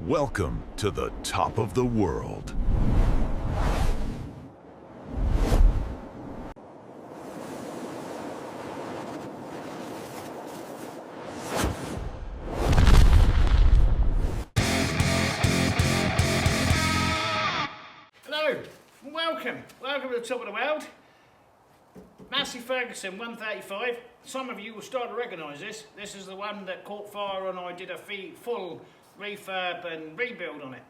Welcome to the top of the world. Hello, and welcome to the top of the world. Massey Ferguson 135. Some of you will start to recognise this. This is the one that caught fire and I did a full refurb and rebuild on it.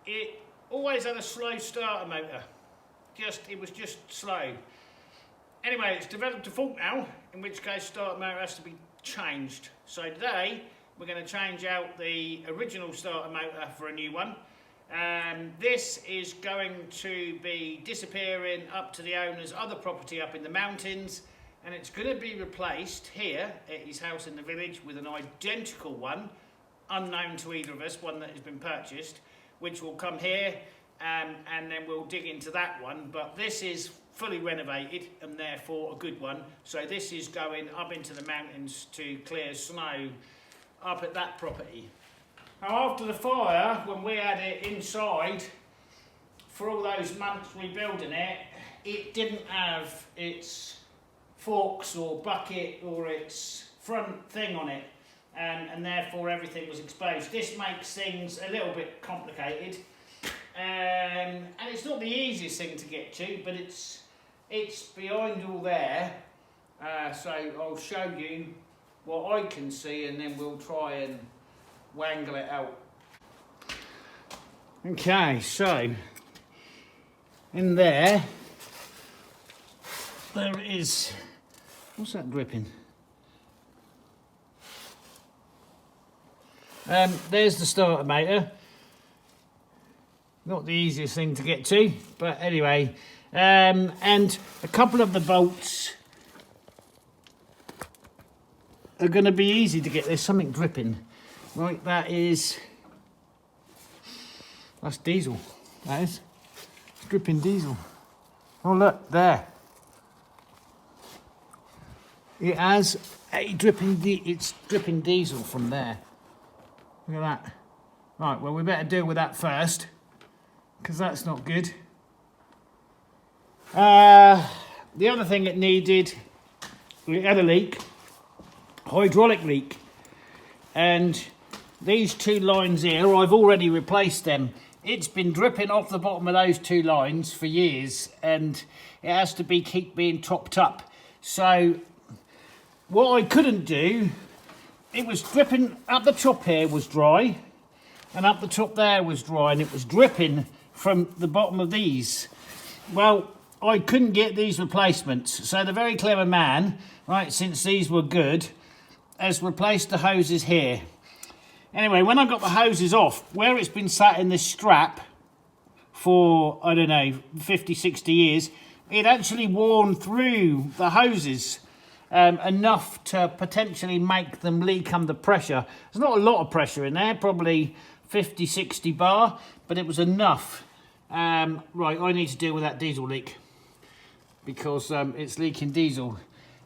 It always had a slow starter motor. It was just slow. Anyway, it's developed a fault now, in which case starter motor has to be changed. So today we're going to change out the original starter motor for a new one. This is going to be disappearing up to the owner's other property up in the mountains, and it's going to be replaced here at his house in the village with an identical one, unknown to either of us, one that has been purchased, which will come here, and then we'll dig into that one. But this is fully renovated and therefore a good one. So this is going up into the mountains to clear snow up at that property. Now, after the fire, when we had it inside, for all those months rebuilding it, it didn't have its forks or bucket or its front thing on it, and therefore everything was exposed. This makes things a little bit complicated, and it's not the easiest thing to get to, but it's behind all there, so I'll show you what I can see and then we'll try and wangle it out. Okay, so in there is, what's that dripping? There's the starter motor. Not the easiest thing to get to, but anyway, and a couple of the bolts are going to be easy to get. There's something dripping. Right, that's diesel, that is. It's dripping diesel. Oh look, there. It's dripping diesel from there. Look at that. Right, well we better deal with that first, because that's not good. The other thing it needed, we had a leak, hydraulic leak, and these two lines here, I've already replaced them. It's been dripping off the bottom of those two lines for years, and it has to keep being topped up. So what I couldn't do, it was dripping up the top here was dry, and up the top there was dry, and it was dripping from the bottom of these. Well, I couldn't get these replacements, so the very clever man, right, since these were good, has replaced the hoses here. Anyway, when I got the hoses off, where it's been sat in this strap for, I don't know, 50, 60 years, it actually worn through the hoses enough to potentially make them leak under pressure. There's not a lot of pressure in there, probably 50, 60 bar, but it was enough. Right, I need to deal with that diesel leak because it's leaking diesel.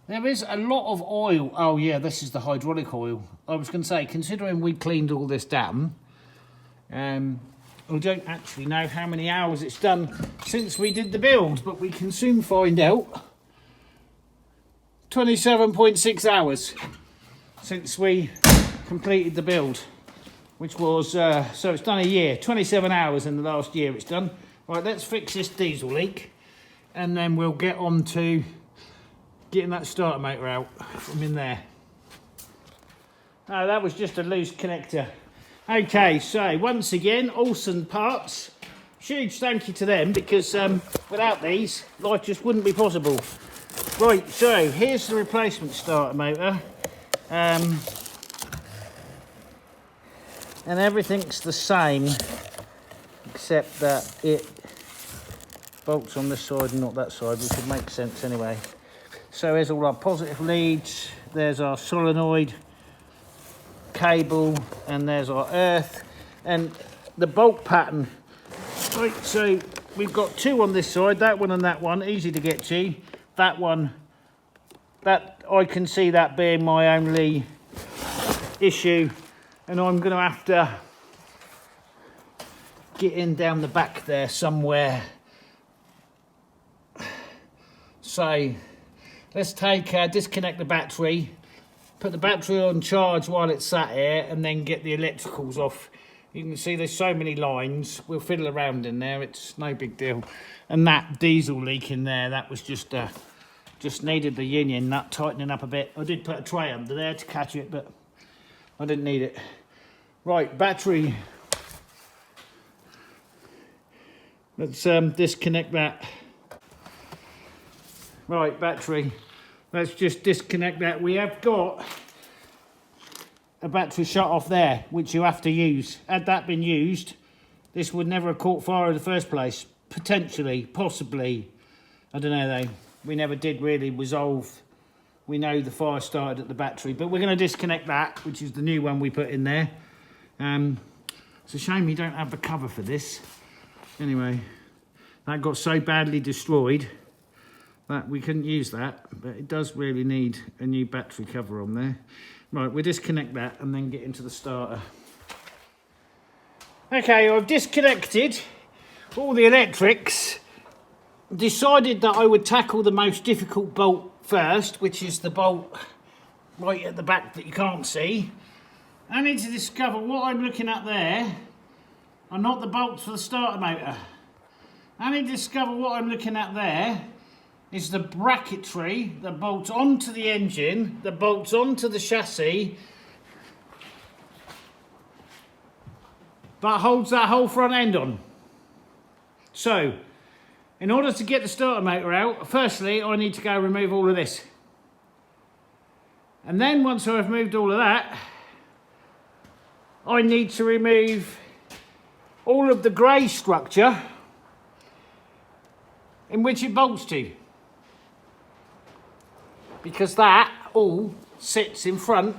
There is a lot of oil. Oh yeah, this is the hydraulic oil. I was going to say, considering we cleaned all this down, I don't actually know how many hours it's done since we did the build, but we can soon find out. 27.6 hours since we completed the build, which was, so it's done a year, 27 hours in the last year it's done. Right, let's fix this diesel leak, and then we'll get on to getting that starter motor out from in there. Oh, that was just a loose connector. Okay, so once again, Olsen Parts, huge thank you to them, because without these, life just wouldn't be possible. Right, so here's the replacement starter motor, and everything's the same, except that it bolts on this side and not that side, which would make sense anyway. So here's all our positive leads, there's our solenoid cable, and there's our earth, and the bolt pattern. Right, so we've got two on this side, that one and that one, easy to get to. That one, that I can see that being my only issue, and I'm going to have to it in down the back there somewhere. So let's take disconnect the battery, put the battery on charge while it's sat here, and then get the electricals off. You can see there's so many lines. We'll fiddle around in there, it's no big deal. And that diesel leak in there, that was just needed the union nut tightening up a bit. I did put a tray under there to catch it, but I didn't need it. Right, battery. Let's disconnect that. Right, battery. Let's just disconnect that. We have got a battery shut off there, which you have to use. Had that been used, this would never have caught fire in the first place. Potentially, possibly. I don't know though. We never did really resolve. We know the fire started at the battery, but we're going to disconnect that, which is the new one we put in there. It's a shame we don't have the cover for this. Anyway, that got so badly destroyed that we couldn't use that, but it does really need a new battery cover on there. Right, we'll disconnect that and then get into the starter. Okay, I've disconnected all the electrics. Decided that I would tackle the most difficult bolt first, which is the bolt right at the back that you can't see. I need to discover what I'm looking at there are not the bolts for the starter motor. I need to discover what I'm looking at there is the bracketry that bolts onto the engine, that bolts onto the chassis, but holds that whole front end on. So, in order to get the starter motor out, firstly I need to go remove all of this. And then once I've removed all of that, I need to remove all of the grey structure in which it bolts to. Because that all sits in front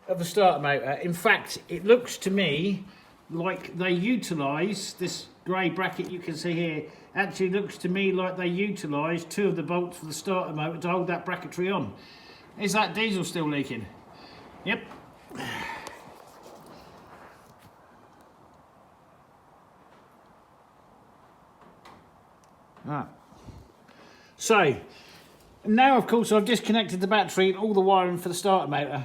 of the starter motor. In fact, it looks to me like they utilise this grey bracket you can see here. Actually looks to me like they utilise two of the bolts for the starter motor to hold that bracketry on. Is that diesel still leaking? Yep. Right. So, now of course I've disconnected the battery and all the wiring for the starter motor.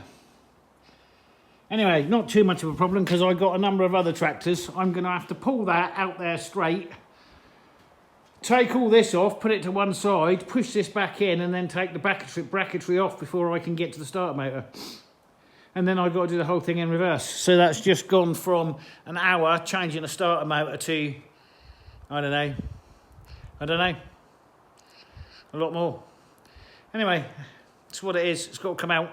Anyway, not too much of a problem because I've got a number of other tractors. I'm going to have to pull that out there straight, take all this off, put it to one side, push this back in, and then take the bracketry off before I can get to the starter motor. And then I've got to do the whole thing in reverse. So that's just gone from an hour changing a starter motor to, I don't know, a lot more. Anyway, it's what it is. It's got to come out.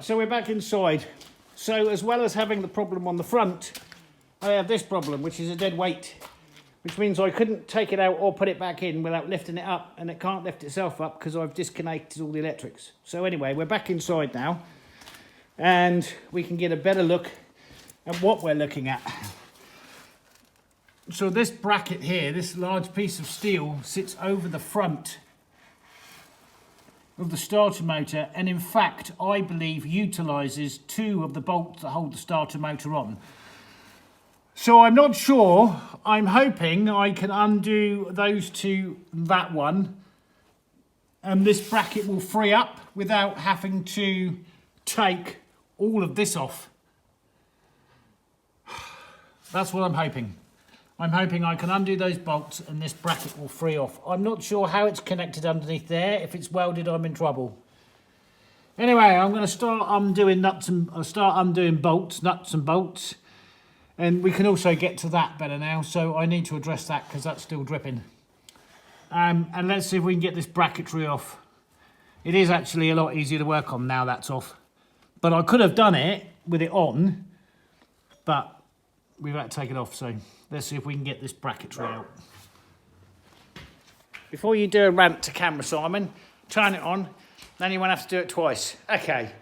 so we're back inside. So as well as having the problem on the front, I have this problem, which is a dead weight, which means I couldn't take it out or put it back in without lifting it up, and it can't lift itself up because I've disconnected all the electrics. So anyway, we're back inside now, and we can get a better look at what we're looking at. So this bracket here, this large piece of steel, sits over the front of the starter motor, and in fact I believe utilises 2 of the bolts that hold the starter motor on. So I'm not sure. I'm hoping I can undo those 2, that one, and this bracket will free up without having to take all of this off. That's what I'm hoping. I'm hoping I can undo those bolts and this bracket will free off. I'm not sure how it's connected underneath there. If it's welded, I'm in trouble. Anyway, I'm going to start undoing bolts, nuts and bolts. And we can also get to that better now. So I need to address that because that's still dripping. And let's see if we can get this bracketry off. It is actually a lot easier to work on now that's off. But I could have done it with it on, but we've had to take it off. So let's see if we can get this bracketry out. Before you do a rant to camera, Simon, turn it on, then you won't have to do it twice. Okay,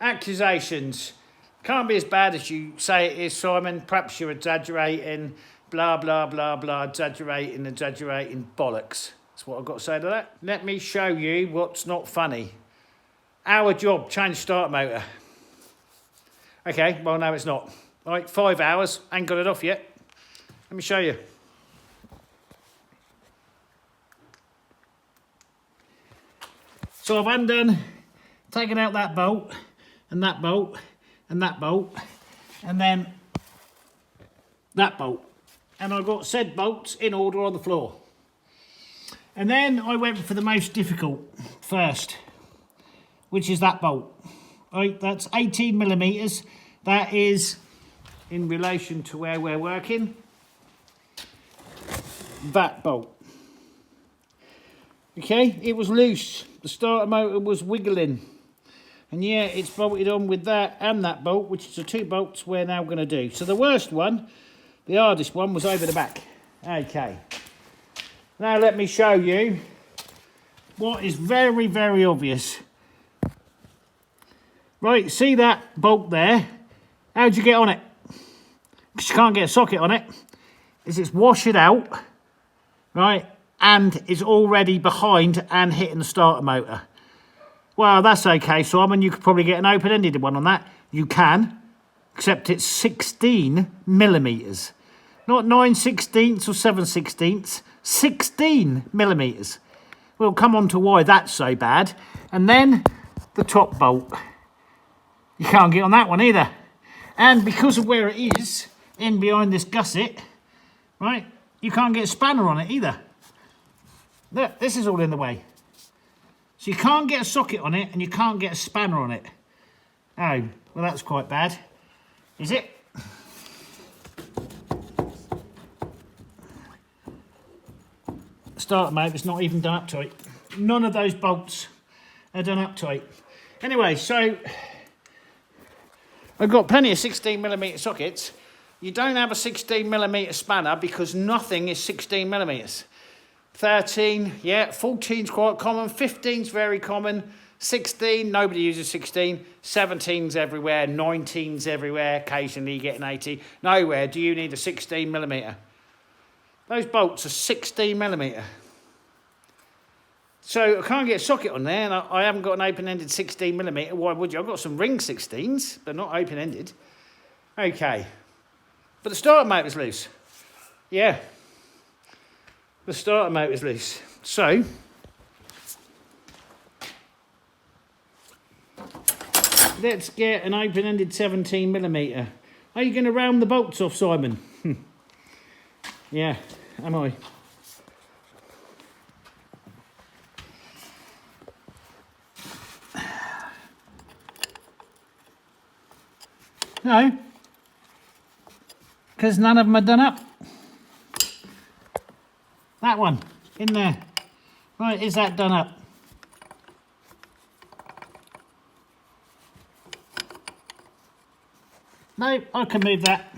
accusations. Can't be as bad as you say it is, Simon. Perhaps you're exaggerating, blah, blah, blah, blah, exaggerating bollocks. That's what I've got to say to that. Let me show you what's not funny. Our job, change starter motor. Okay, well, no, it's not. Right, 5 hours, ain't got it off yet. Let me show you. So I've undone, taken out that bolt, and that bolt, and that bolt, and then that bolt. And I got said bolts in order on the floor. And then I went for the most difficult first, which is that bolt. Right, that's 18 millimeters. That is in relation to where we're working. That bolt. Okay, it was loose. The starter motor was wiggling. And yeah, it's bolted on with that and that bolt, which is the 2 bolts we're now going to do. So the worst one, the hardest one, was over the back. Okay. Now let me show you what is very, very obvious. Right, see that bolt there? How'd you get on it? Because you can't get a socket on it. It's washed out, right? And it's already behind and hitting the starter motor. Well, that's okay, Simon. You could probably get an open-ended one on that. You can, except it's 16 millimeters. Not 9/16 or 7/16, 16 millimeters. We'll come on to why that's so bad. And then the top bolt. You can't get on that one either. And because of where it is, in behind this gusset, right, you can't get a spanner on it either. Look, this is all in the way. So you can't get a socket on it and you can't get a spanner on it. Oh, well, that's quite bad. Is it? Starter motor's not even done up tight. None of those bolts are done up tight. Anyway, so I've got plenty of 16 millimeter sockets. You don't have a 16 millimeter spanner because nothing is 16 millimeters. 13, yeah, 14's quite common, 15's very common, 16, nobody uses 16, 17's everywhere, 19's everywhere, occasionally you get an 18. Nowhere do you need a 16 millimeter. Those bolts are 16 millimeter. So I can't get a socket on there, and I haven't got an open-ended 16 millimeter. Why would you? I've got some ring 16s, but not open-ended. Okay. But the starter motor's loose. Yeah. The starter motor's loose. So let's get an open-ended 17 millimeter. Are you going to round the bolts off, Simon? Yeah, am I? No, because none of them are done up. That one, in there. Right, is that done up? No, I can move that.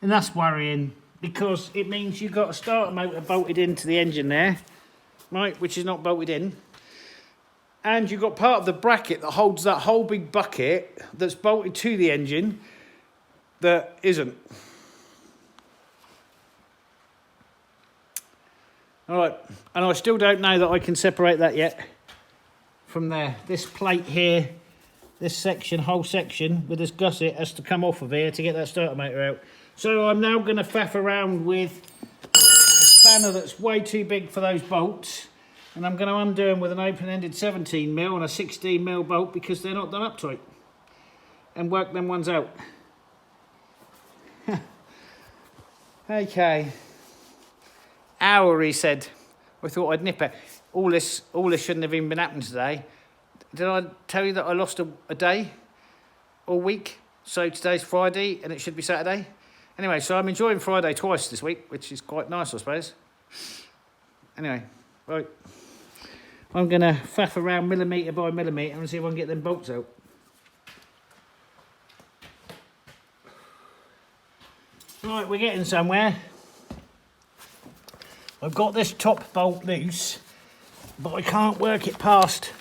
And that's worrying, because it means you've got a starter motor bolted into the engine there, right, which is not bolted in. And you've got part of the bracket that holds that whole big bucket that's bolted to the engine that isn't. All right, and I still don't know that I can separate that yet from there. This plate here, this section, whole section with this gusset has to come off of here to get that starter motor out. So I'm now going to faff around with a spanner that's way too big for those bolts. And I'm going to undo them with an open-ended 17mm and a 16mm bolt because they're not done up tight. And work them ones out. Okay. Hour, he said. I thought I'd nip it. All this shouldn't have even been happening today. Did I tell you that I lost a day? All week? So today's Friday and it should be Saturday. Anyway, so I'm enjoying Friday twice this week, which is quite nice, I suppose. Anyway, right. I'm going to faff around millimetre by millimetre and see if I can get them bolts out. Right, we're getting somewhere. I've got this top bolt loose, but I can't work it past.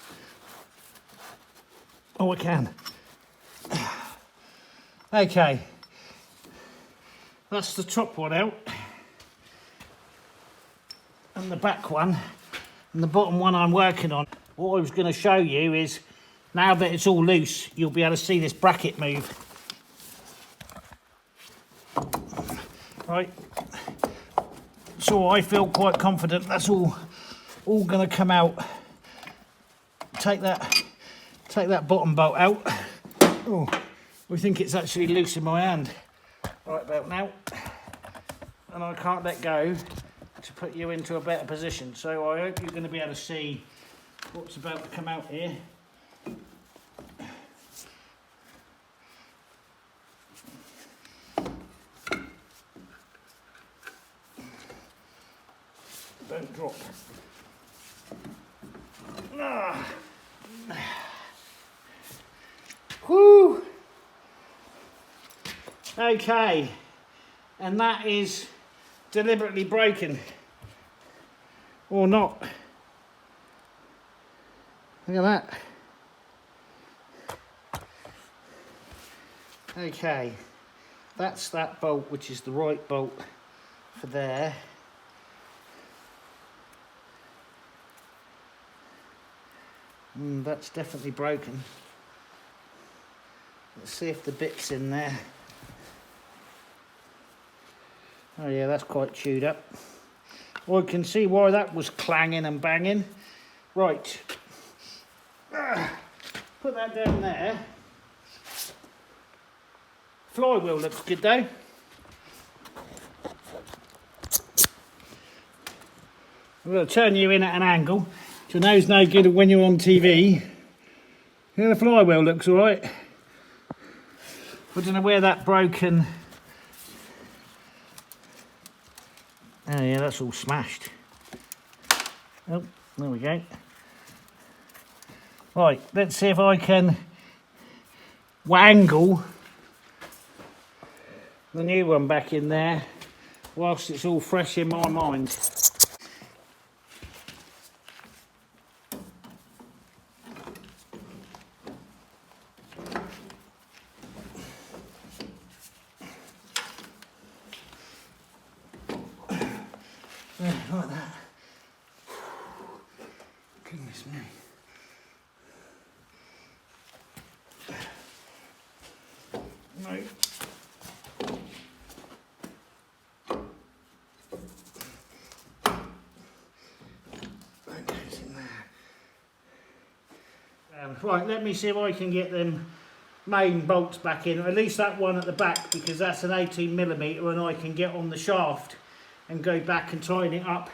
Oh, I can. Okay. That's the top one out. And the back one. And the bottom one I'm working on. What I was going to show you is, now that it's all loose, you'll be able to see this bracket move. Right. So I feel quite confident that's all going to come out. Take that bottom bolt out. Oh, we think it's actually loose in my hand. Right about now. And I can't let go to put you into a better position. So I hope you're going to be able to see what's about to come out here. Don't drop. Ah. Whoo! Okay, and that is deliberately broken, or not. Look at that. Okay, that's that bolt, which is the right bolt for there. That's definitely broken. Let's see if the bit's in there. Oh yeah, that's quite chewed up. Well, I can see why that was clanging and banging. Right. Put that down there. Flywheel looks good though. I'm going to turn you in at an angle, which I know is no good when you're on TV. Yeah, the flywheel looks alright. I don't know where that broken... Oh yeah, that's all smashed. Oh, there we go. Right, let's see if I can wangle the new one back in there whilst it's all fresh in my mind. Yeah, like that. Goodness me. No. That goes in there. Right, let me see if I can get them main bolts back in, or at least that one at the back, because that's an 18mm and I can get on the shaft and go back and tighten it up.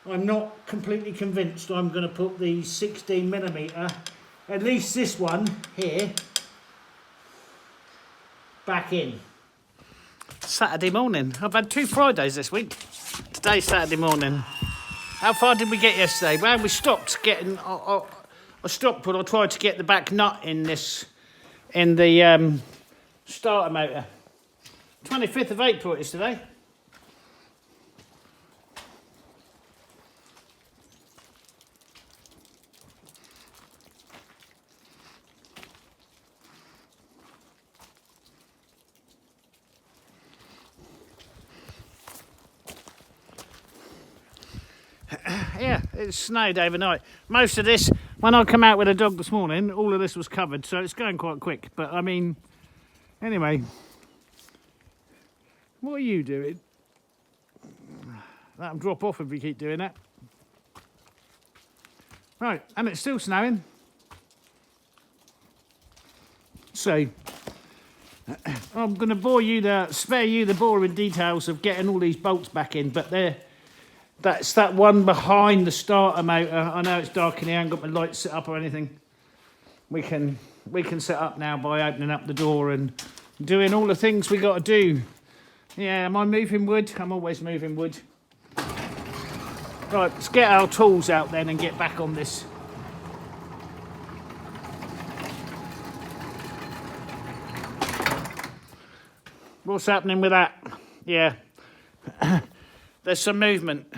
I'm not completely convinced I'm going to put the 16mm, at least this one here, back in. Saturday morning. I've had 2 Fridays this week. Today's Saturday morning. How far did we get yesterday? Well, we stopped getting... I stopped when I tried to get the back nut in the starter motor. 25th of April it is today. Yeah, it snowed overnight. Most of this, when I come out with a dog this morning, all of this was covered, so it's going quite quick. But I mean, anyway, what are you doing? That'll drop off if we keep doing that. Right, and it's still snowing. So, I'm going to spare you the boring details of getting all these bolts back in, but that's that one behind the starter motor. I know it's dark in here, I haven't got my lights set up or anything. We can set up now by opening up the door and doing all the things we got to do. Yeah, am I moving wood? I'm always moving wood. Right, let's get our tools out then and get back on this. What's happening with that? Yeah, there's some movement.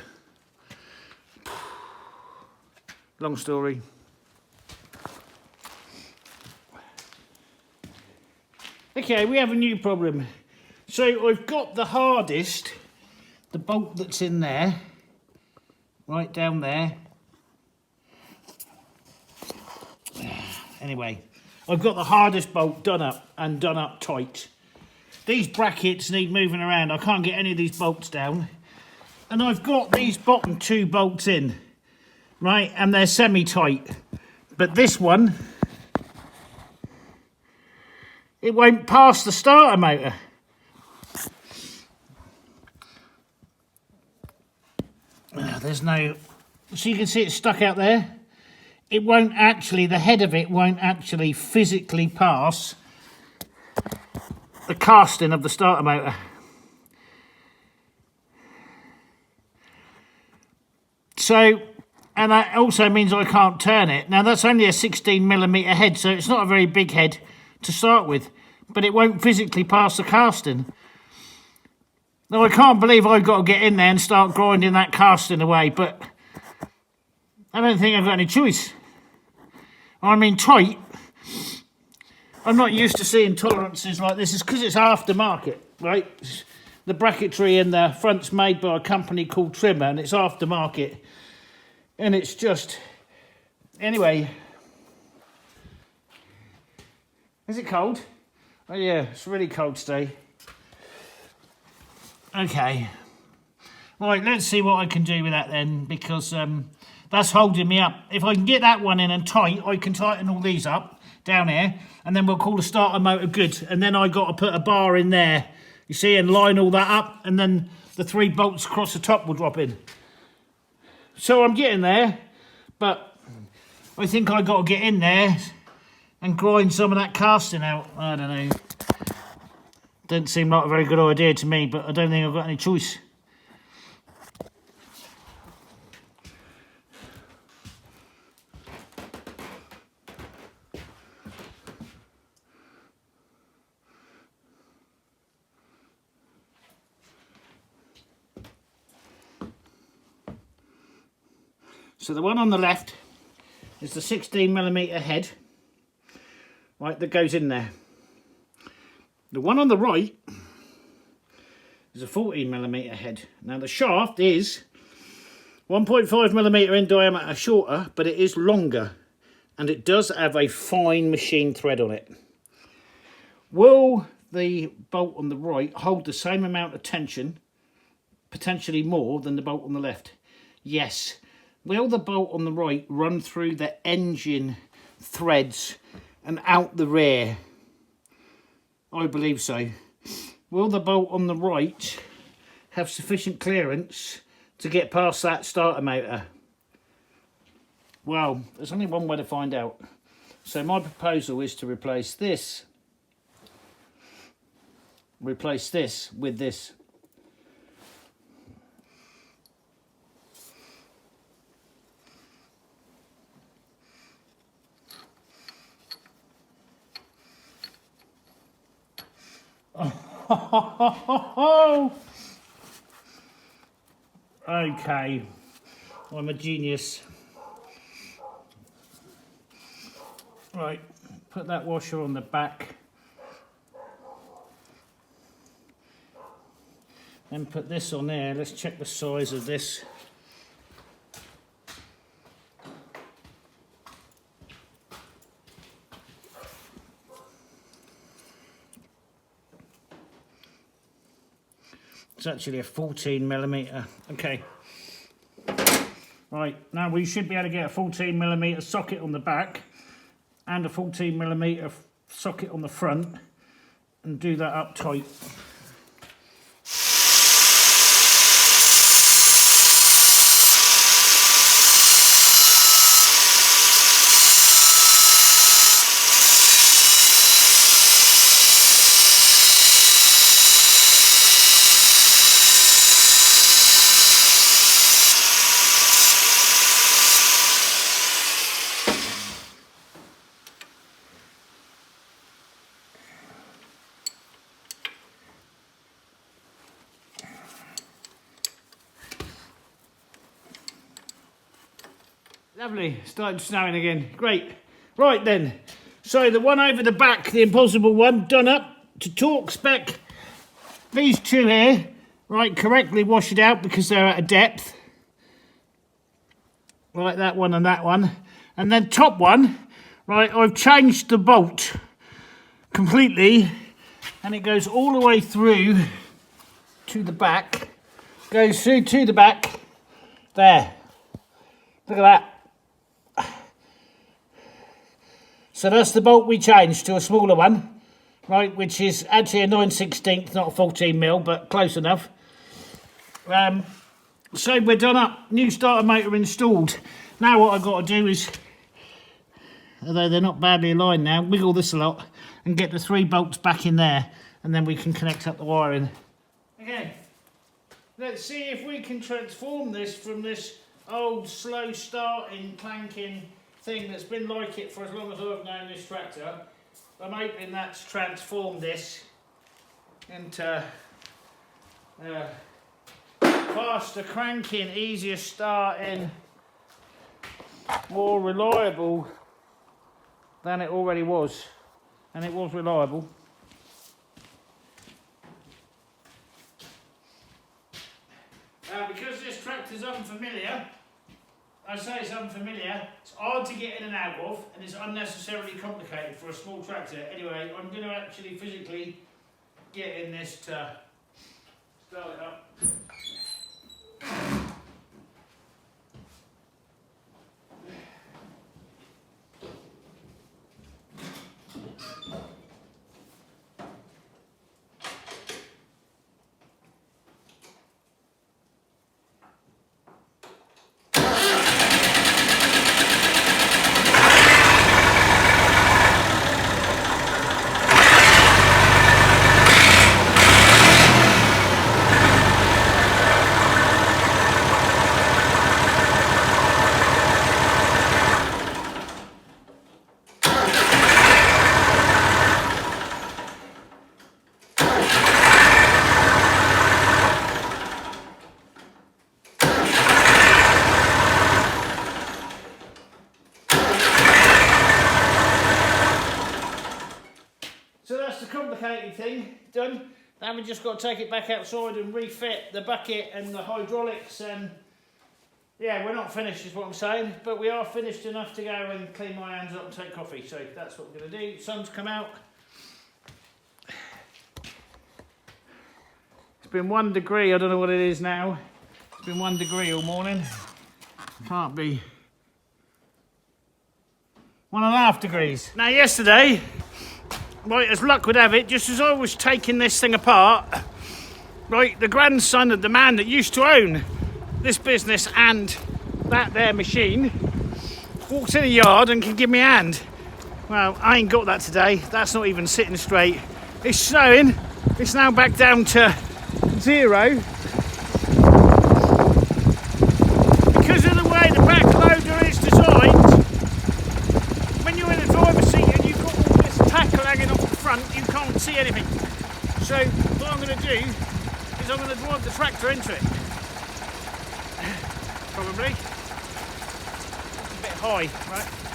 Long story. Okay, we have a new problem. So I've got the hardest, the bolt that's in there, right down there. Anyway, I've got the hardest bolt done up tight. These brackets need moving around. I can't get any of these bolts down. And I've got these bottom two bolts in, right? And they're semi-tight. But this one, it won't pass the starter motor. There's no, so you can see it's stuck out there. It won't actually, the head of it won't actually physically pass the casting of the starter motor. So, and that also means I can't turn it. Now that's only a 16mm head, so it's not a very big head to start with, but it won't physically pass the casting. Now I can't believe I've got to get in there and start grinding that casting away, but I don't think I've got any choice. I mean, tight. I'm not used to seeing tolerances like this. It's because it's aftermarket, right? The bracketry in the front's made by a company called Trima, and it's aftermarket. And it's just... Anyway. Is it cold? Oh yeah, it's really cold today. Okay. Right, let's see what I can do with that then, because that's holding me up. If I can get that one in and tight, I can tighten all these up down here, and then we'll call the starter motor good. And then I got to put a bar in there, you see, and line all that up, and then the 3 bolts across the top will drop in. So I'm getting there, but I think I got to get in there and grind some of that casting out. I don't know. Doesn't seem like a very good idea to me, but I don't think I've got any choice. So the one on the left is the 16mm head, right, that goes in there. The one on the right is a 14mm head. Now the shaft is 1.5mm in diameter shorter, but it is longer, and it does have a fine machine thread on it. Will the bolt on the right hold the same amount of tension, potentially more than the bolt on the left? Yes. Will the bolt on the right run through the engine threads and out the rear? I believe so. Will the bolt on the right have sufficient clearance to get past that starter motor? Well, there's only one way to find out. So my proposal is to replace this with this. Okay, I'm a genius. Right, put that washer on the back. Then put this on there. Let's check the size of this. It's actually a 14mm. Okay. Right, now we should be able to get a 14mm socket on the back and a 14mm socket on the front and do that up tight. Lovely, started snowing again, great. Right then, so the one over the back, the impossible one, done up to torque spec. These two here, right, correctly wash it out because they're at a depth. Like that one and that one. And then top one, right, I've changed the bolt completely and it goes all the way through to the back. Goes through to the back, there. Look at that. So that's the bolt we changed to a smaller one, right, which is actually a 9/16, not a 14mm, but close enough. So we're done up, new starter motor installed. Now what I've got to do is, although they're not badly aligned now, wiggle this a lot and get the 3 bolts back in there, and then we can connect up the wiring. Okay, let's see if we can transform this from this old slow starting, clanking thing that's been like it for as long as I've known this tractor. I'm hoping that's transformed this into faster cranking, easier starting, more reliable than it already was. And it was reliable. Because this tractor's unfamiliar, I say it's unfamiliar, it's hard to get in and out of, and it's unnecessarily complicated for a small tractor. Anyway, I'm going to actually physically get in this to start it up. Thing done. Then we just got to take it back outside and refit the bucket and the hydraulics, and yeah, we're not finished is what I'm saying, but we are finished enough to go and clean my hands up and take coffee. So that's what we're going to do. Sun's come out. It's been 1 degree, I don't know what it is now. It's been 1 degree all morning. Can't be 1.5 degrees. Now yesterday, right, as luck would have it, just as I was taking this thing apart, right, the grandson of the man that used to own this business and that there machine walks in the yard and can give me a hand. Well, I ain't got that today. That's not even sitting straight. It's snowing. It's now back down to 0. Because of the way the back loader is designed, when you're in the driver's seat and you've got all this tackle hanging off the front, you can't see anything. So what I'm going to do is I'm going to drive the tractor into it. Probably. It's a bit high, right?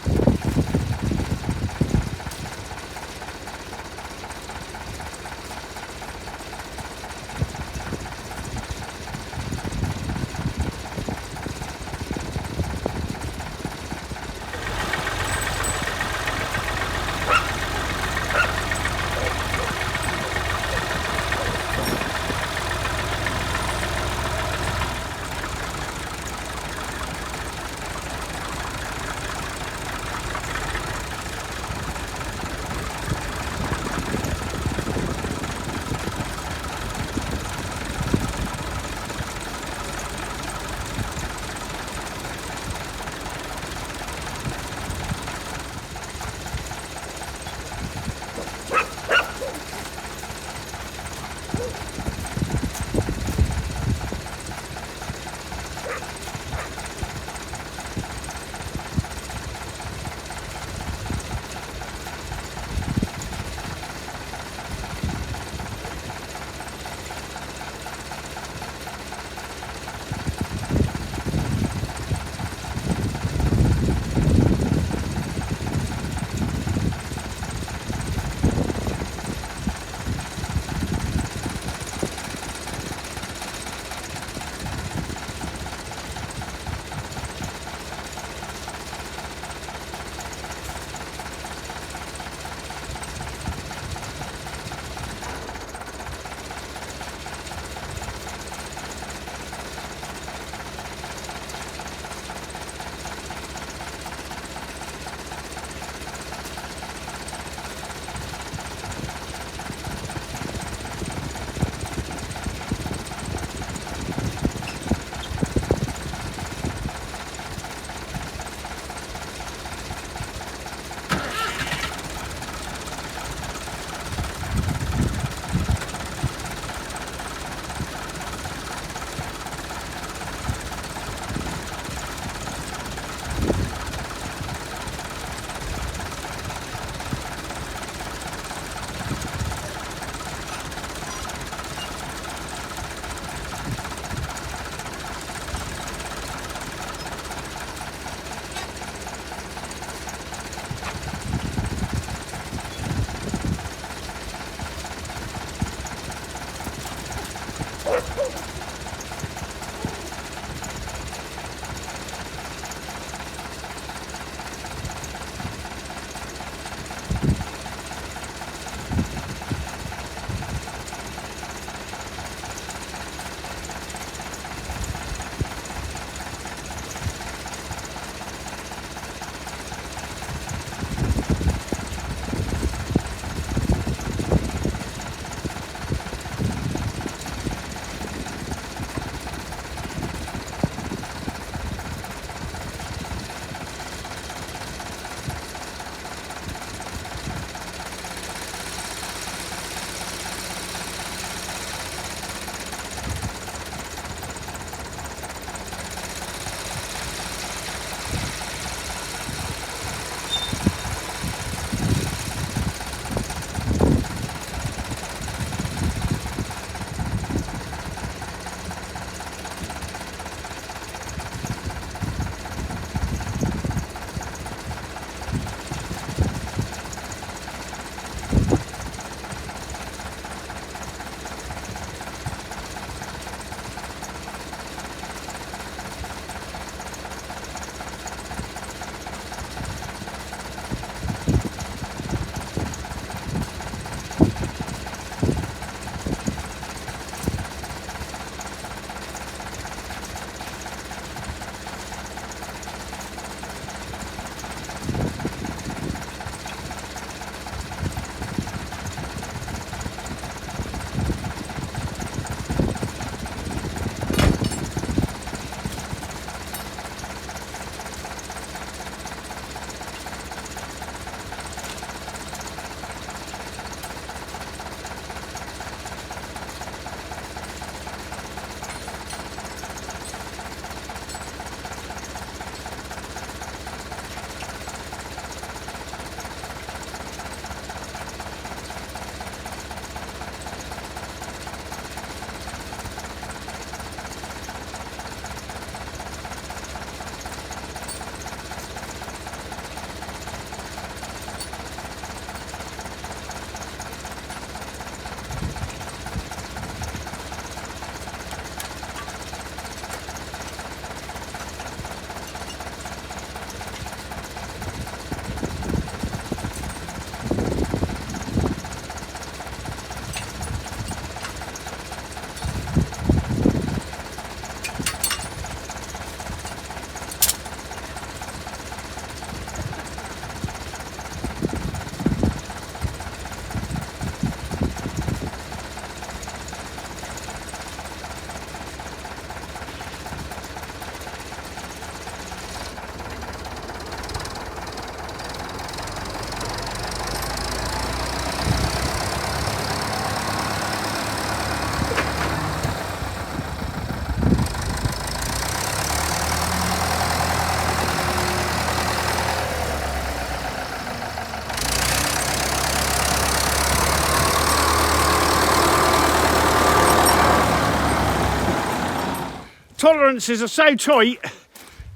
tolerances are so tight,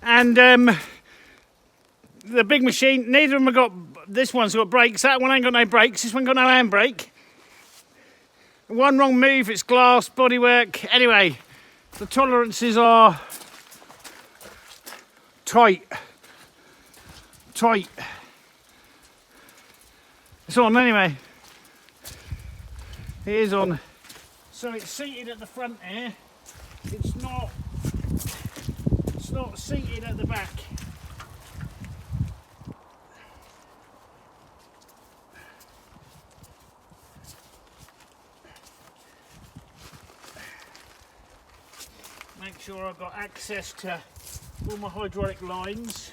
and the big machine, neither of them have got, this one's got brakes, that one ain't got no brakes, this one got no handbrake. One wrong move, it's glass, bodywork. Anyway, the tolerances are tight. It's on anyway. It is on. So it's seated at the front here. It's not seated at the back. Make sure I've got access to all my hydraulic lines.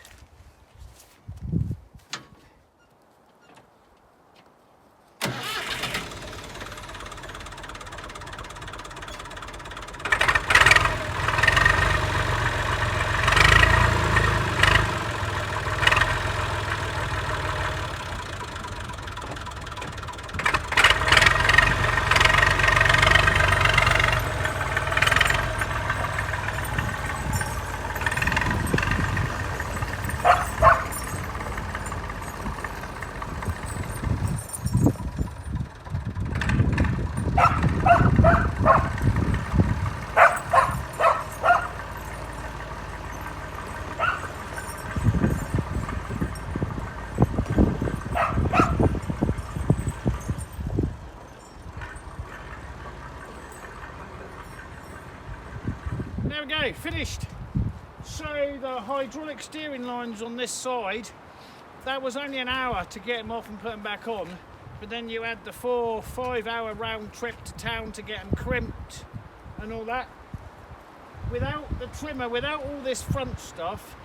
There we go, finished. So the hydraulic steering lines on this side, that was only an hour to get them off and put them back on, but then you had the 4 or 5 hour round trip to town to get them crimped and all that. Without the trimmer, without all this front stuff,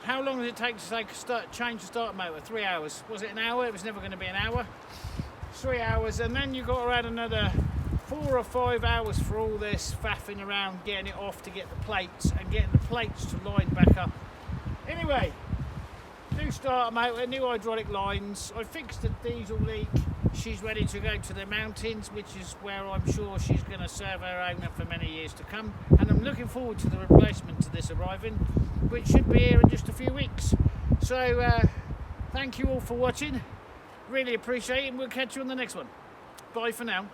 how long did it take to change the starter motor? 3 hours. Was it an hour? It was never going to be an hour. 3 hours, and then you got to add another 4 or 5 hours for all this faffing around, getting it off to get the plates and getting the plates to line back up. Anyway, new starter motor, new hydraulic lines. I fixed the diesel leak. She's ready to go to the mountains, which is where I'm sure she's going to serve her owner for many years to come. And I'm looking forward to the replacement to this arriving, which should be here in just a few weeks. So thank you all for watching. Really appreciate it, and we'll catch you on the next one. Bye for now.